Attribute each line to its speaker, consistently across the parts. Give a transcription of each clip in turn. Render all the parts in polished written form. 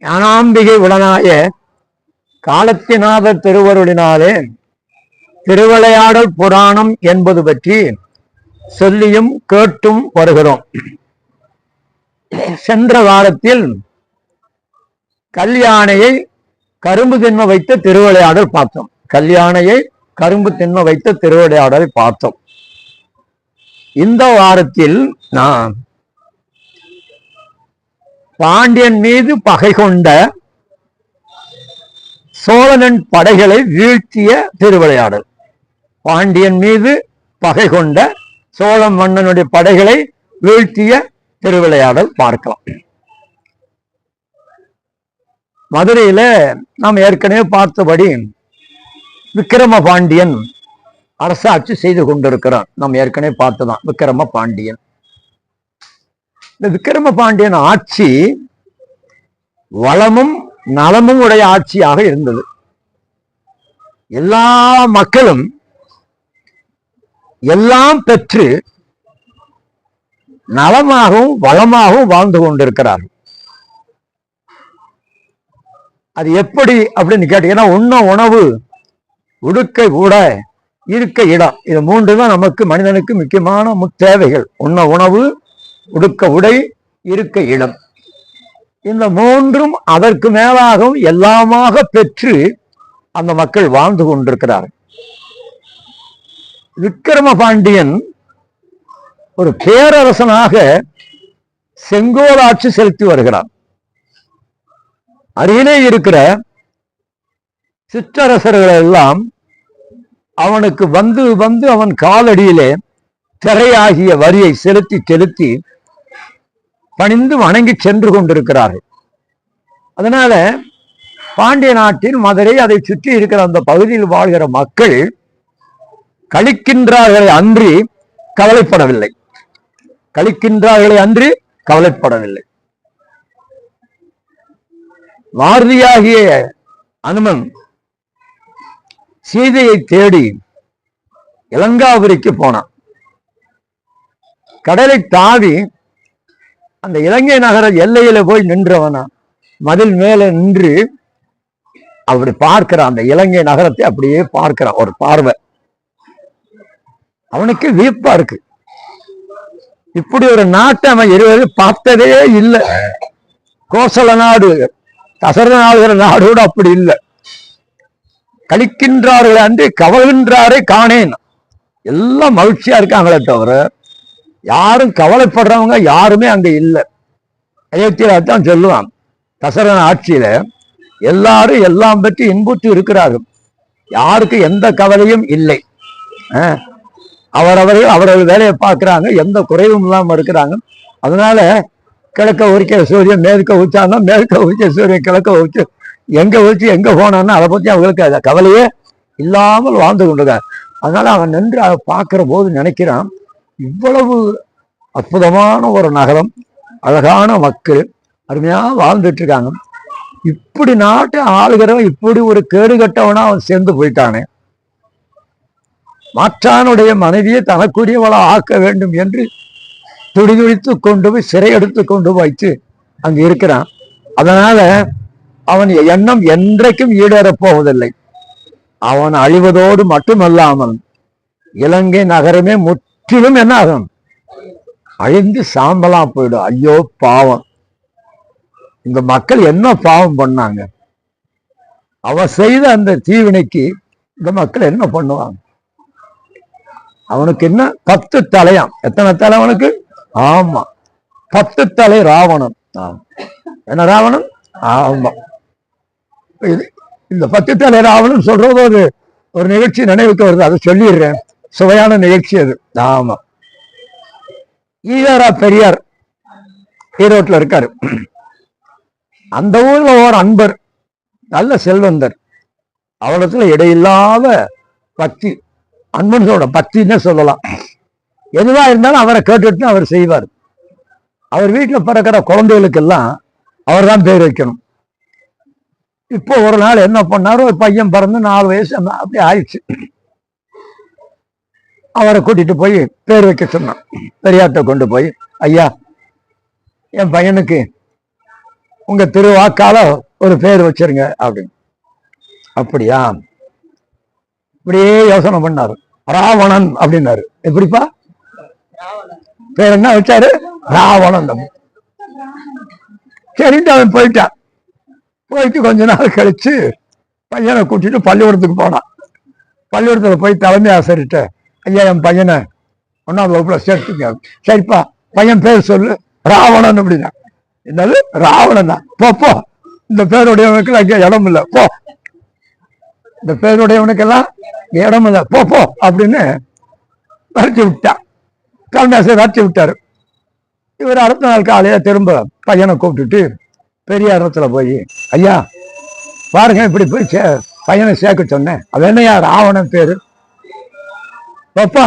Speaker 1: ஞானாம்பிகை உடனாய காலத்தினாத திருவருளினாலே திருவிளையாடல் புராணம் என்பது பற்றி சொல்லியும் கேட்டும் வருகிறோம். சென்ற வாரத்தில் கல்யாணையை கரும்பு தின்ம வைத்த திருவிளையாடல் பார்த்தோம். கல்யாணையை கரும்பு தின்ம வைத்த திருவிளையாடலை பார்த்தோம். இந்த வாரத்தில் நான் பாண்டியன் மீது பகை கொண்ட சோழனின் படைகளை வீழ்த்திய திருவிளையாடல். பாண்டியன் மீது பகை கொண்ட சோழ மன்னனுடைய படைகளை வீழ்த்திய திருவிளையாடல் பார்க்கலாம். மதுரையில நாம் ஏற்கனவே பார்த்தபடி விக்கிரம பாண்டியன் அரசாட்சி செய்து கொண்டிருக்கிறான். நாம் ஏற்கனவே பார்த்துதான் விக்கிரம பாண்டியன். இந்த விக்கிரம பாண்டியன் ஆட்சி வளமும் நலமும் உடைய ஆட்சியாக இருந்தது. எல்லா மக்களும் எல்லாம் பெற்று நலமாகவும் வளமாகவும் வாழ்ந்து கொண்டிருக்கிறார்கள். அது எப்படி அப்படின்னு கேட்டீங்கன்னா, உண்ண உணவு, உடுக்கை உட, இருக்க இடம், இது மூன்று தான் நமக்கு மனிதனுக்கு முக்கியமான தேவைகள். உண்ண உணவு, உடுக்க உடை, இருக்க இடம். இந்த மூன்றும் அதற்கு மேலாகவும் எல்லாமாக பெற்று அந்த மக்கள் வாழ்ந்து கொண்டிருக்கிறார்கள். விக்கிரம பாண்டியன் ஒரு பேரரசனாக செங்கோல் ஆட்சி செலுத்தி வருகிறான். அருகிலே இருக்கிற சிற்றரசர்கள் எல்லாம் அவனுக்கு வந்து வந்து அவன் காலடியிலே திரையாகிய வரியை செலுத்தி செலுத்தி பணிந்து வணங்கி சென்று கொண்டிருக்கிறார்கள். அதனால பாண்டிய நாட்டில் மதுரை, அதை சுற்றி இருக்கிற அந்த பகுதியில் வாழ்கிற மக்கள் கழிக்கின்றார்களை அன்றி கவலைப்படவில்லை. கழிக்கின்றார்களை அன்றி கவலைப்படவில்லை. மாருதியாகிய அனுமன் சீதையை தேடி இலங்காபுரிக்கு போனான். கடலை தாவி அந்த இலங்கை நகர எல்லையில போய் நின்றவனா மதில் மேல நின்று அப்படி பார்க்கிறான். அந்த இலங்கை நகரத்தை அப்படியே பார்க்கிறான். ஒரு பார்வை அவனுக்கு வியப்பா இருக்கு. இப்படி ஒரு நாட்டை அவன் இருவரை பார்த்ததே இல்லை. கோசல நாடு, தசரத நாடுகிற நாடோடு அப்படி இல்லை. கழிக்கின்றார்கள் அன்றி கவல்கின்றாரே காணேன். எல்லாம் மகிழ்ச்சியா இருக்காங்களே தவிர யாரும் கவலைப்படுறவங்க யாருமே அங்க இல்லை. அயோத்தியில தான் சொல்லுவான், தசரத ஆட்சியில எல்லாரும் எல்லாம் பற்றி இன்புற்று இருக்கிறார்கள். யாருக்கு எந்த கவலையும் இல்லை. அவரவர்கள் வேலையை பார்க்கிறாங்க, எந்த குறைவும் இல்லாம இருக்கிறாங்க. அதனால கிழக்க உரிக்க சூரியன் மேற்க உச்சான்னா மேற்க உரிக்க சூரியன் கிழக்க உரிச்சு எங்க உரிச்சு எங்க போனான்னு அதை பத்தி அவங்களுக்கு கவலையே இல்லாமல் வாழ்ந்து கொண்டிருக்காங்க. அதனால அவன் நின்று அதை பார்க்கிற போது நினைக்கிறான், இவ்வளவு அற்புதமான ஒரு நகரம், அழகான மக்கள் அருமையா வாழ்ந்துட்டு இருக்காங்க. இப்படி நாட்டை ஆளுகிறவன் இப்படி ஒரு கேடுகட்டவனா அவன் சேர்ந்து போயிட்டானே. மாற்றானுடைய மனைவியை தனக்குரியவளை ஆக்க வேண்டும் என்று துடிதுடித்து கொண்டு போய் சிறை எடுத்து கொண்டு வைத்து அங்க இருக்கிறான். அதனால அவன் எண்ணம் என்றைக்கும் ஈடேறப் போவதில்லை. அவன் அழிவதோடு மட்டுமல்லாமல் இலங்கை நகரமே முற்றிலும் என்ன ஆகும், அழிந்து சாம்பலா போயிடும். ஐயோ பாவம், இந்த மக்கள் என்ன பாவம் பண்ணாங்க, அவ செய்த அந்த தீவினைக்கு இந்த மக்கள் என்ன பண்ணுவாங்க? அவனுக்கு என்ன 10 தலையாம். எத்தனை தலை அவனுக்கு? ஆமா, 10 தலை ராவணன். என்ன ராவணன்? ஆமா. இந்த 10 தலை ராவணன் சொல்றது ஒரு நிகழ்ச்சி நினைவுக்கு வருது, அதை சொல்லிடுறேன். சுவையான நிகழ்ச்சி அது. ஆமா, ஈவேரா பெரியார் ஈரோட்டில் இருக்காரு. அந்த ஊர்ல ஒரு அன்பர், நல்ல செல்வந்தர், அவரிடத்துல இடையில்லாத பக்தி, அன்பனோட பக்தின்னு சொல்லலாம். எதுவா இருந்தாலும் அவரை கேட்டுட்டு அவர் செய்வார். அவர் வீட்டில் பிறக்கிற குழந்தைகளுக்கெல்லாம் அவர் தான் பேர் வைக்கணும். இப்போ ஒரு நாள் என்ன பண்ணாரு, ஒரு பையன் பிறந்து 4 வயசு அப்படி ஆயிடுச்சு. அவரை கூட்டிட்டு போய் பேர் வைக்க சொன்னான். பெரியார்ட்ட கொண்டு போய், ஐயா என் பையனுக்கு உங்க திருவாக்கால ஒரு பேர் வச்சிருங்க அப்படின்னு. அப்படியா? இப்படியே யோசனை பண்ணாரு. ராவணன் அப்படின்னாரு. எப்படிப்பா பேர் என்ன வச்சாரு? ராவணன். சரின்ட்டு அவன் போயிட்டான். போயிட்டு கொஞ்ச நாள் கழிச்சு பையனை கூட்டிட்டு பள்ளிக்கூடத்துக்கு போனான். பள்ளிக்கூடத்துல போய் தலைமை ஆசிரியர்கிட்ட, ஐயா என் பையனை 1ஆவது வகுப்புல சேர்த்துங்க. சரிப்பா பையன் பேர் சொல்லு. ராவணன் அப்படின்னா. என்னது ராவணன் தான்? போ இந்த பேருடையவனுக்கு அங்கே இடம் இல்லை, போ இந்த பேருடையவனுக்கெல்லாம் இடம் இல்லை, போ அப்படின்னு வரைச்சி விட்டான். தலைமை ஆசிரியர் வரைச்சி விட்டாரு. இவர் அடுத்த நாள் காலையில திரும்ப பையனை கூப்பிட்டுட்டு பெரிய இடத்துல போய், ஐயா பாருங்க இப்படி போய் பையனை சேர்க்க சொன்னேன், அது என்னையா ராவணன் பேரு? பாப்பா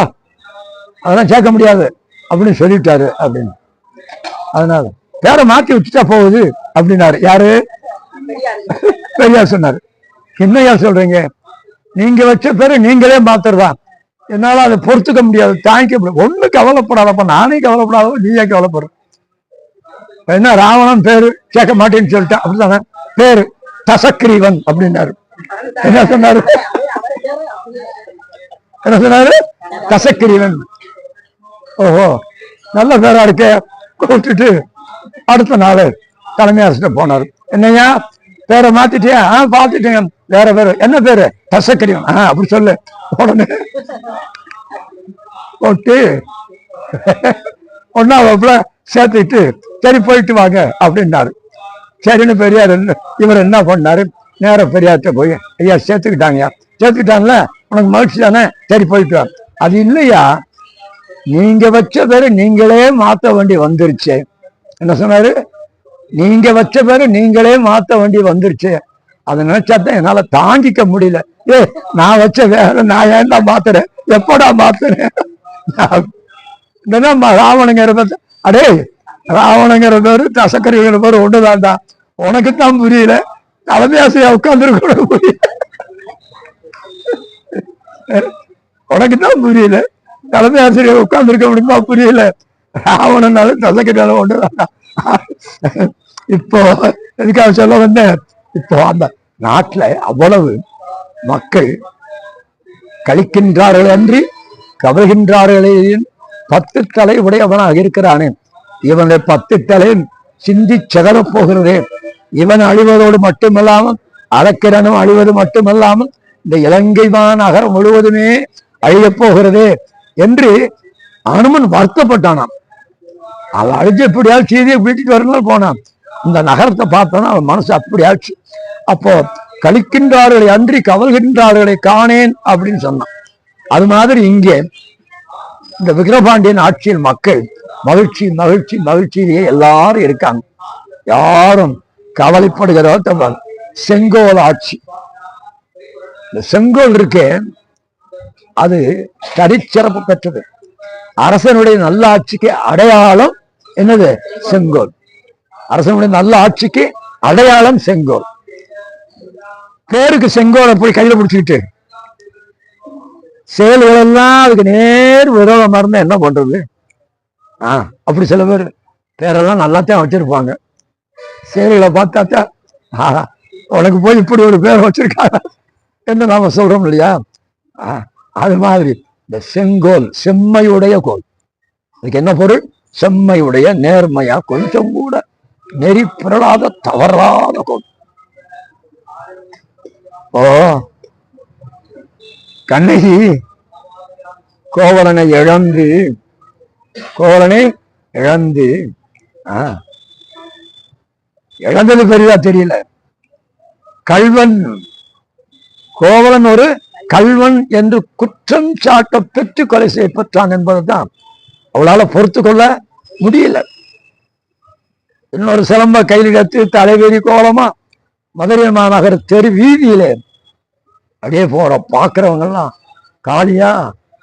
Speaker 1: அதெல்லாம் சேர்க்க முடியாது அப்படின்னு சொல்லிட்டாரு அப்படின்னு. அதனால பேரை மாத்தி வச்சுட்டா போகுது அப்படின்னாரு. யாரு? பெரியார் சொன்னாரு. என்னையா சொல்றீங்க? நீங்க வச்ச பேரு நீங்களே மாத்துறதான், என்னால அதை பொறுத்துக்க முடியாது, தாங்கிக்க முடியாது. ஒண்ணு கவலைப்படாதப்ப, நானே கவலைப்படாத, நீயே கவலைப்படுற. என்ன ராவணன் பேரு சேர்க்க மாட்டேன்னு சொல்லிட்டேன். அப்படித்தானே பேரு தசக்கிரீவன் அப்படின்னாரு. என்ன சொன்னாரு? என்ன சொன்னாரு? தசக்கிரீவன். ஓஹோ நல்ல பேரா இருக்க. கூப்பிட்டுட்டு அடுத்த நாள் தலைமை அரசு போனாரு. என்னையா பேரை மாத்திட்டியா? பாத்துட்டேங்க, வேற பேரு. என்ன பேரு? தசக்கிரீவன். அப்படி சொல்லு. உடனே போட்டு 1ஆவது வகுப்புல சேர்த்துட்டு, சரி போயிட்டு வாங்க அப்படின்னாரு. சரின்னு பெரியார் இவர் என்ன பண்ணாரு, நேர பெரியார்கிட்ட போய், ஐயா சேர்த்துக்கிட்டாங்கய்யா. சேர்த்துக்கிட்டாங்கல்ல, உனக்கு மகிழ்ச்சி தானே, சரி போயிட்டு வா. அது இல்லையா, நீங்க வச்ச பேரு நீங்களே மாத்த வேண்டி வந்துருச்சு. என்ன சொன்னாரு? நீங்க வச்ச பேரு நீங்களே மாத்த வேண்டி வந்துருச்சு. அதை நினைச்சாதான் என்னால தாங்கிக்க முடியல. நான் வச்ச வேற நான் ஏன்டா மாத்துறேன், எப்படா மாத்துறேன்? ராவணங்கிற பேர், அடே ராவணங்கிற பேரு தசக்கரிங்கிற பேரு ஒண்ணுதான்டா. உனக்குத்தான் புரியல, தலைமை ஆசிரியா உட்கார்ந்துருக்க புரியல. உனக்குத்தான் புரியல, தலைமை ஆசிரியர் உட்கார்ந்துருக்க முடியுமா? புரியல. ராவணனாலும் தசக்கரியாலும் ஒண்ணுதான்டா. இப்போ எதுக்காக சொல்ல வந்தேன், இப்போ அந்த நாட்டுல அவ்வளவு மக்கள் கழிக்கின்றார்கள் அன்றி கவர்கின்றார்களே. 10 தலை உடையவனாக இருக்கிறானே, இவனை 10 தலை சிந்தி செதற போகிறதே. இவன் அழிவதோடு மட்டுமல்லாமல் அரக்கிரனும் அழிவது மட்டுமல்லாமல் இந்த இலங்கை நகரம் முழுவதுமே அழியப் போகிறதே என்று அனுமன் வருத்தப்பட்டானாம். அவன் அழிஞ்சு எப்படியாவது சீதையை வீட்டுக்கு வரணும் போனான். இந்த நகரத்தை பார்த்தோன்னா அவன் மனசு அப்படி ஆச்சு. அப்போ கழிக்கின்றார்களை அன்றி கவல்கின்றார்களை காணேன் அப்படின்னு சொன்னான். அது மாதிரி இங்கே இந்த விக்கிரபாண்டியன் ஆட்சியில் மக்கள் மகிழ்ச்சி மகிழ்ச்சி மகிழ்ச்சியிலேயே எல்லாரும் இருக்காங்க. யாரும் கவலைப்படுகிறத. செங்கோல் ஆட்சி, இந்த செங்கோல் இருக்கே அது தனிச்சிறப்பு பெற்றது. அரசனுடைய நல்ல ஆட்சிக்கு அடையாளம் என்னது? செங்கோல். அரசனுடைய நல்ல ஆட்சிக்கு அடையாளம் செங்கோல். பேருக்கு செங்கோலை போய் கையில பிடிச்சுக்கிட்டு செயல்கள் எல்லாம் அதுக்கு நேர் விரோதமா இருந்தா என்ன பண்றது? அப்படி சில பேர் பேரெல்லாம் நல்லாத்தான் வச்சிருப்பாங்க. செயல்களை பார்த்தாத்தா உனக்கு போய் இப்படி ஒரு பேரை வச்சிருக்காங்க என்ன நாம சொல்றோம் இல்லையா? அது மாதிரி இந்த செங்கோல் செம்மையுடைய கோல். அதுக்கு என்ன பொருள்? செம்மையுடைய, நேர்மையா, கொஞ்சம் கூட நெறி பிறழாத தவறாத கோல். ஓ கண்ணகி கோவலனை இழந்து இழந்தது பெரிதா தெரியல. கல்வன் கோவலன் ஒரு கல்வன் என்று குற்றம் சாட்ட பெற்று கொலை செய்யப்பட்டான் என்பதுதான் அவளால பொறுத்து கொள்ள முடியல. இன்னொரு சிலம்ப கையில் எடுத்து தலைவெறி கோலமா மதுரை மாநகர தெரு வீதியிலே அப்படியே போற பாக்குறவங்க எல்லாம் காளியா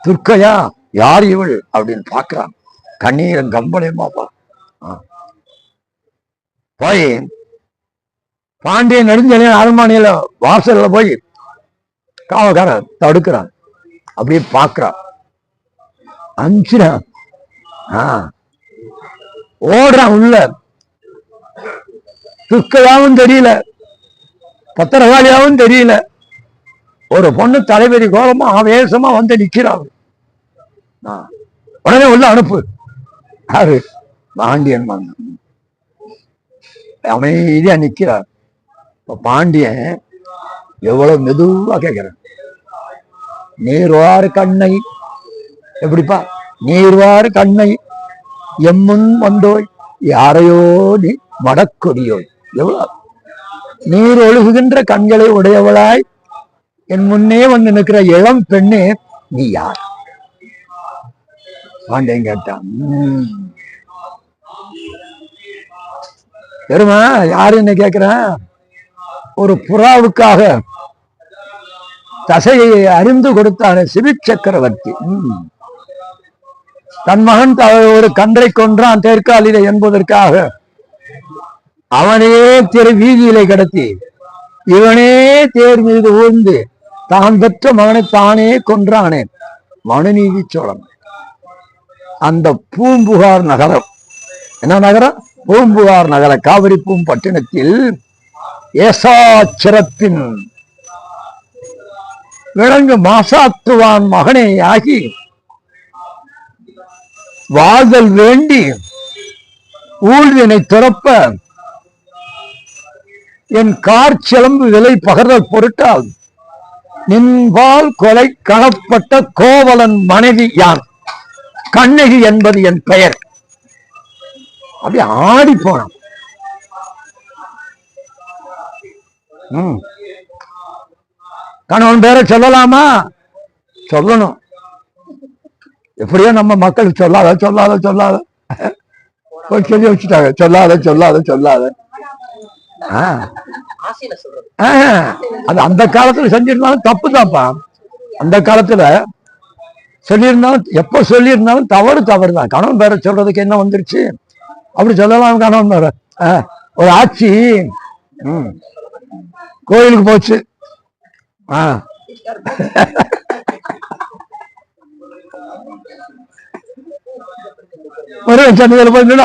Speaker 1: துர்க்கையா யார் இவள் அப்படின்னு பாக்குறாங்க. கண்ணீரம் கம்பளையுமா போய் பாண்டிய நெடுஞ்செழியன் அரண்மனையில வாசல்ல போய் காவல்காரன் தடுக்கிறான். அப்படியே பாக்குறான், அஞ்சுறான், ஓடுறான் உள்ள. துக்கையாவும் தெரியல, பத்திரகாளியாவும் தெரியல. ஒரு பொண்ணு தலைவரி கோலமா ஆவேசமா வந்து நிக்கிறாள். உடனே உள்ள அனுப்பு. யாரு? பாண்டியன் அமைதியா நிக்கிறார். இப்ப பாண்டியன் எவ்வளவு மெதுவா கேட்கிறான், நீர்வாறு கண்ணை, எப்படிப்பா? நீர்வாறு கண்ணை எம்முன் வந்தோய் யாரையோ நீ மடக்கொடியோய். எவ்வளவு நீர் ஒழுகுகின்ற கண்களை உடையவளாய் என் முன்னே வந்து நிற்கிற இளம் பெண்ணே, நீ யார்? பாண்டியன் கேட்டான். பெருமா யாரு என்ன கேட்கிறேன்? ஒரு புறாவுக்காக தசையை அறிந்து கொடுத்தான சிவி சக்கரவர்த்தி. தன் மகன் ஒரு கன்றை கொன்றான் தேர்காலிலே என்பதற்காக அவனே திரு வீதியிலே கடத்தி இவனே தேர் மீது ஊர்ந்து தான் பெற்ற மகனை தானே கொன்றானே மனுநீதி சோழன். அந்த பூம்புகார் நகரம், என்ன நகரம்? பூம்புகார் நகர காவிரி பூம்பட்டினத்தில் ஏசாச்சிரத்தின் விளங்கு மாசாத்துவான் மகனே ஆகி வாழ்தல் வேண்டி ஊழ்வினை துறப்ப என் கார் சிலம்பு விலை பகர்தல் பொருட்டால் நின்பால் கொலை களப்பட்ட கோவலன் மனைவி யான், கண்ணகி என்பது என் பெயர். அப்படி ஆடி போனான். கணவன் பேரை சொல்லலாமா? சொல்லணும். எப்படியோ நம்ம மக்கள் சொல்லாத சொல்லாத சொல்லாத சொல்லி வச்சுட்டாங்க. சொல்லாத சொல்லாத சொல்லாத. அது அந்த காலத்துல செஞ்சிருந்தாலும் தப்பு தான்ப்பா. அந்த காலத்துல சொல்லியிருந்தாலும், எப்ப சொல்லியிருந்தாலும் தவறு தான். கணவன் பேரை சொல்றதுக்கு என்ன வந்துருச்சு? அப்படி சொல்லலாம். கணவன் பேரை ஒரு ஆட்சி கோயிலுக்கு போச்சு.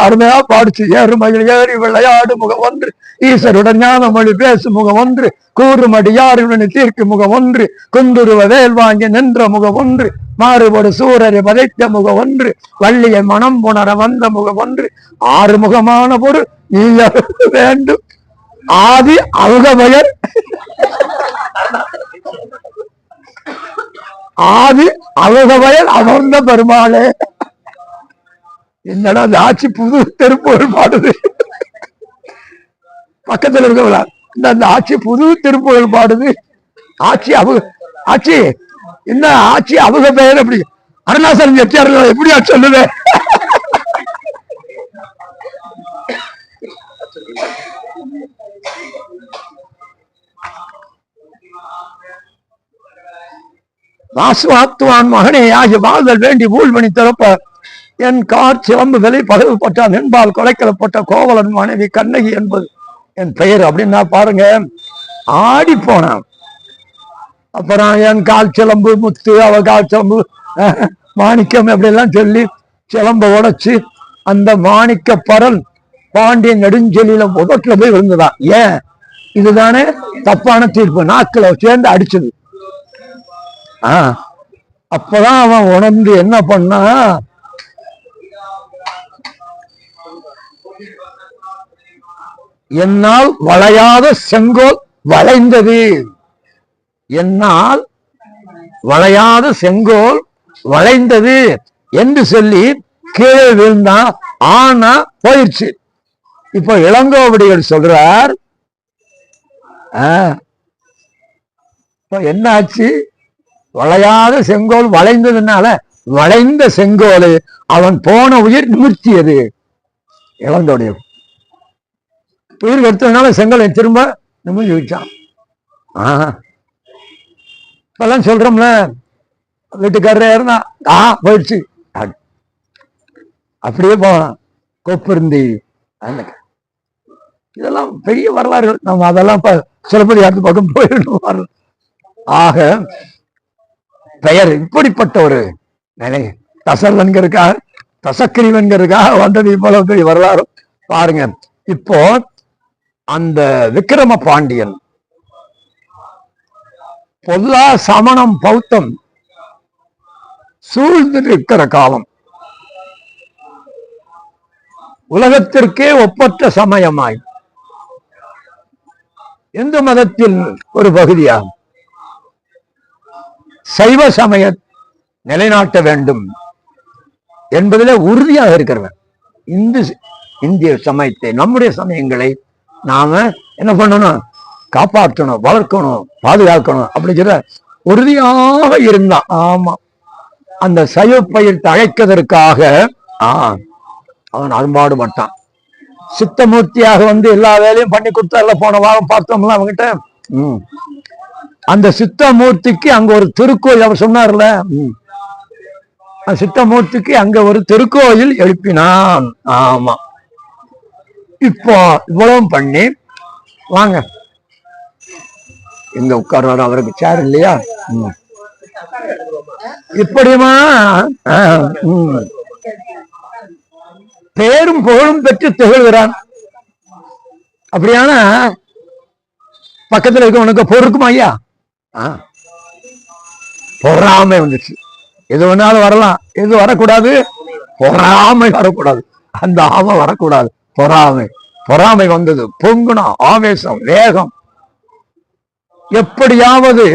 Speaker 1: அருமையா பாடிச்சு. ஏறு மகிழ் ஏறி விளையாடு முகம் ஒன்று, ஈஸ்வருடன் ஞான மொழி பேசு முகம் ஒன்று, கூறுமடி யாருடன் தீர்க்கு முகம் ஒன்று, குந்துருவ வேல் வாங்கி நின்ற முகம் ஒன்று, மாறுபடு சூரரை பதைத்த முகம் ஒன்று, வள்ளியை மனம் புணர வந்த முகம் ஒன்று, ஆறு முகமான பொருள் நீ வேண்டும் ஆதி அவுகபயர் ஆதி அவுகபயர் அமர்ந்த பெருமாளே. என்னடா அந்த ஆட்சி புது திருப்புகழ் பாடுது. பக்கத்துல இருக்கவங்களா இந்த ஆட்சி புது திருப்புகழ் பாடுது. ஆட்சி ஆட்சி என்ன ஆட்சி அவுக பெயர்? அப்படி அருணாசலம் செட்டியார்கள் எப்படியா சொல்லுது? வாசுவாத்துவான் மகனே ஆகிய வாழ்தல் வேண்டி ஊழ்மணி திறப்ப என் கார் சிலம்பு விலை பகவுப்பட்டான் என்பால் கொலைக்கலப்பட்ட கோவலன் மனைவி கண்ணகி என்பது என் பெயர் அப்படின்னா பாருங்க. ஆடி போனான். அப்புறம் என் கால் சிலம்பு முத்து, அவ கால் சிலம்பு மாணிக்கம் அப்படி எல்லாம் சொல்லி சிலம்ப உடைச்சு அந்த மாணிக்க பரல் பாண்டியன் நெடுஞ்செலியில உதட்டுல போய் விழுந்துதான். ஏன்? இதுதானே தப்பான தீர்ப்பு. நாக்குல சேர்ந்து அடிச்சது. அப்பதான் அவன் உணர்ந்து என்ன பண்ணா, என்னால் வளையாத செங்கோல் வளைந்தது, என்னால் வளையாத செங்கோல் வளைந்தது என்று சொல்லி கீழே விழுந்தான். ஆனா போயிடுச்சு. இப்ப இளங்கோவடிகள் சொல்றார், என்ன ஆச்சு? வளையாத செங்கோல் வளைந்ததுனால வளைந்த செங்கோல் அவன் போன உயிர் நிமிர்த்தியது. இளங்கோவடிகள் உயிர் எடுத்ததுனால செங்கோலை திரும்ப நிமிர்த்தி வச்சான். இப்பெல்லாம் சொல்றோம்ல, வீட்டுக்காரரே இருந்தா போயிடுச்சு, அப்படியே போவான். கொப்பிருந்தி இதெல்லாம் பெரிய வரலாறு. நம்ம அதெல்லாம் சிலப்பதி அடுத்த பக்கம் போயிடணும். ஆக பெயர் இப்படிப்பட்ட ஒரு நிலை தசரன்கிறதுக்காக, தசக்கிரிவன்கிறதுக்காக வந்தது. இவ்வளவு பெரிய வரலாறு பாருங்க. இப்போ அந்த விக்கிரம பாண்டியன் பொல்லா சமணம் பௌத்தம் சூழ்ந்து இருக்கிற காலம், உலகத்திற்கே ஒப்பற்ற சமயமாய் இந்து மதத்தில் ஒரு பகுதியாகும் சைவ சமய நிலைநாட்ட வேண்டும் என்பதில் உறுதியாக இருக்கிறவன் இந்திய சமயத்தை, நம்முடைய சமயங்களை நாம என்ன பண்ணணும், காப்பாற்றணும், வளர்க்கணும், பாதுகாக்கணும் அப்படிங்கிற உறுதியாக இருந்தான். ஆமா, அந்த சைவ பயிர் தழைக்கிறதற்காக அவன் அரும்பாடுபட்டான். சித்தமூர்த்தியாக வந்து எல்லா வேலையும் பண்ணி கொடுத்தாருல, போன வாரம் பார்த்தோம்ல அவங்கிட்ட. அந்த சித்தமூர்த்திக்கு அங்க ஒரு திருக்கோயில் அவர் சொன்னார்ல, சித்தமூர்த்திக்கு அங்க ஒரு திருக்கோயில் எழுப்பினான். ஆமா, இப்போ இவ்வளவு பண்ணி வாங்க எங்க உட்கார்றாரு, அவருக்கு சேர் இல்லையா, இப்படியுமா பேரும் புகழும் பெற்று திகழ்கிறான். அப்படியான பக்கத்துல இருக்கவனுக்கு பொறுக்குமா ஐயா? பொறாமை வந்துச்சு. எது வேணாலும் வரலாம், எது வரக்கூடாது, பொறாமை வரக்கூடாது, அந்த ஆமை வரக்கூடாது. பொறாமை வந்தது, பொங்குணம், ஆவேசம், வேகம். எப்படியாவது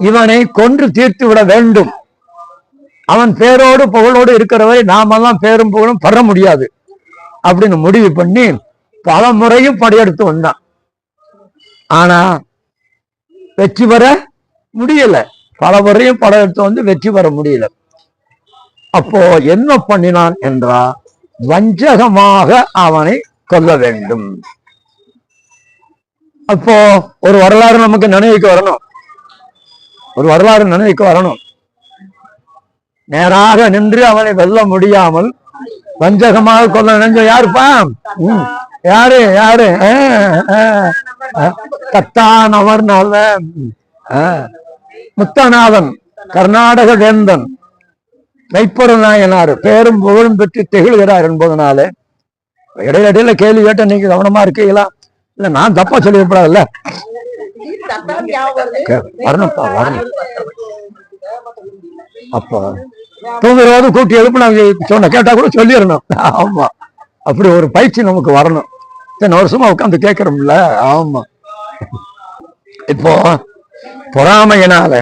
Speaker 1: இவனை கொன்று தீர்த்து விட வேண்டும். அவன் பேரோடு புகழோடு இருக்கிறவரை நாமெல்லாம் பேரும் புகழும் பெற முடியாது அப்படின்னு முடிவு பண்ணி பல முறையும் படையெடுத்து வந்தான். ஆனா வெற்றி பெற முடியல. பல முறையும் படையெடுத்து வந்து வெற்றி பெற முடியல. அப்போ என்ன பண்ணினான் என்றா, வஞ்சகமாக அவனை கொல்ல வேண்டும். அப்போ ஒரு வரலாறு நமக்கு நினைவுக்கு வரணும். நேராக நின்று அவனை வெல்ல முடியாமல் வஞ்சகமாக கொல்ல நினைஞ்ச யாருப்பா? யாரு கத்தானவர் முத்தநாதன், கர்நாடக வேந்தன், மெய்ப்பொரு நாயனார் பேரும் புகழும் பெற்று திகழ்கிறார் என்பதனால இடையில கேள்வி கேட்ட நீங்க கவனமா இருக்கீங்களா? இல்ல நான் தப்பா சொல்லிடக்கூடாதுல்ல, வரணும்ப்பா வரணும். அப்போ தூங்குறவாது கூட்டி எழுப்பு நாங்க சொன்ன கேட்டா கூட சொல்லிடணும். ஆமா, அப்படி ஒரு பயிற்சி நமக்கு வரணும். இத்தனை வருஷமா உட்காந்து கேட்கிறோம்ல. ஆமா, இப்போ பொறாமையினால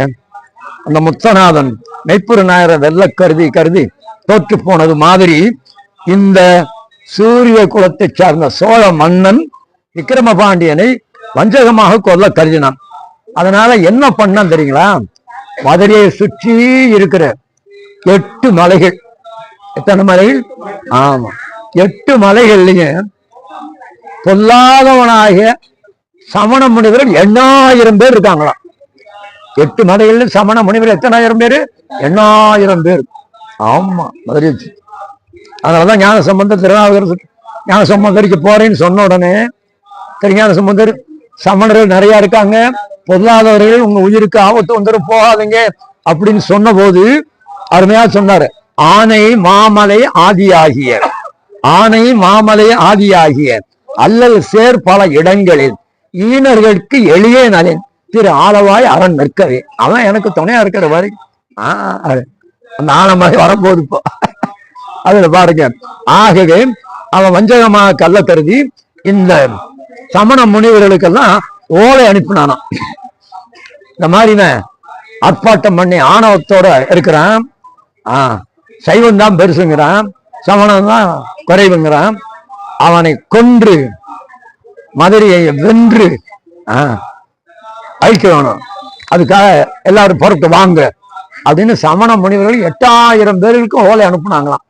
Speaker 1: அந்த முத்தநாதன் மெய்ப்பொரு நாயரை வெல்ல கருதி தோற்று போனது மாதிரி இந்த சூரிய குலத்தை சார்ந்த சோழ மன்னன் விக்கிரம பாண்டியனை வஞ்சகமாக கொல்ல கருதினான். அதனால என்ன பண்ணான் தெரியுங்களா? மதுரையை சுற்றி இருக்கிற 8 மலைகள், எத்தனை மலைகள்? ஆமா, 8 மலைகள்லயும் பொல்லாதவனாகிய சமண முனிவர்கள் 8000 பேர் இருக்காங்களாம். 8 மலைகள்ல சமண முனிவர் எத்தனாயிரம் பேரு? 8000 பேர். ஆமா, மதுரை. அதனாலதான் ஞான சம்பந்தர் திருநாவுக்கரசர் ஞான சம்பந்தருக்கு போறேன்னு சொன்ன உடனே, ஞான சம்பந்தர் சமணர்கள் நிறைய இருக்காங்க, பொருளாதாரர்கள் உங்க உயிருக்கு ஆபத்து வந்துடும், போகாதீங்க அப்படின்னு சொன்ன போது அருமையா சொன்னாரு. ஆனை மாமலை ஆதியாகிய அல்லல் சேர் பல இடங்களில் ஈனர்களுக்கு எளிய நலின் திரு ஆளவாய் அரண் நிற்கவே. அவன் எனக்கு துணையா இருக்கிற வரை அந்த ஆனமலை வரப்போது இப்போ அதுல பாருங்க. ஆகவே அவன் வஞ்சகமாக கள்ள கருதி இந்த சமண முனிவர்களுக்கெல்லாம் ஓலை அனுப்பினானாம். இந்த மாதிரி ஆர்ப்பாட்டம் பண்ணி ஆணவத்தோட இருக்கிறான், சைவம் தான் பெருசுங்கிறான், சமணம் தான் குறைவுங்கிறான், அவனை கொன்று மதுரையை வென்று அழிக்க வேணும், அதுக்காக எல்லாரும் பொறுத்து வாங்க அப்படின்னு சமண முனிவர்கள் 8000 பேர்களுக்கும் ஓலை அனுப்புனாங்களாம்.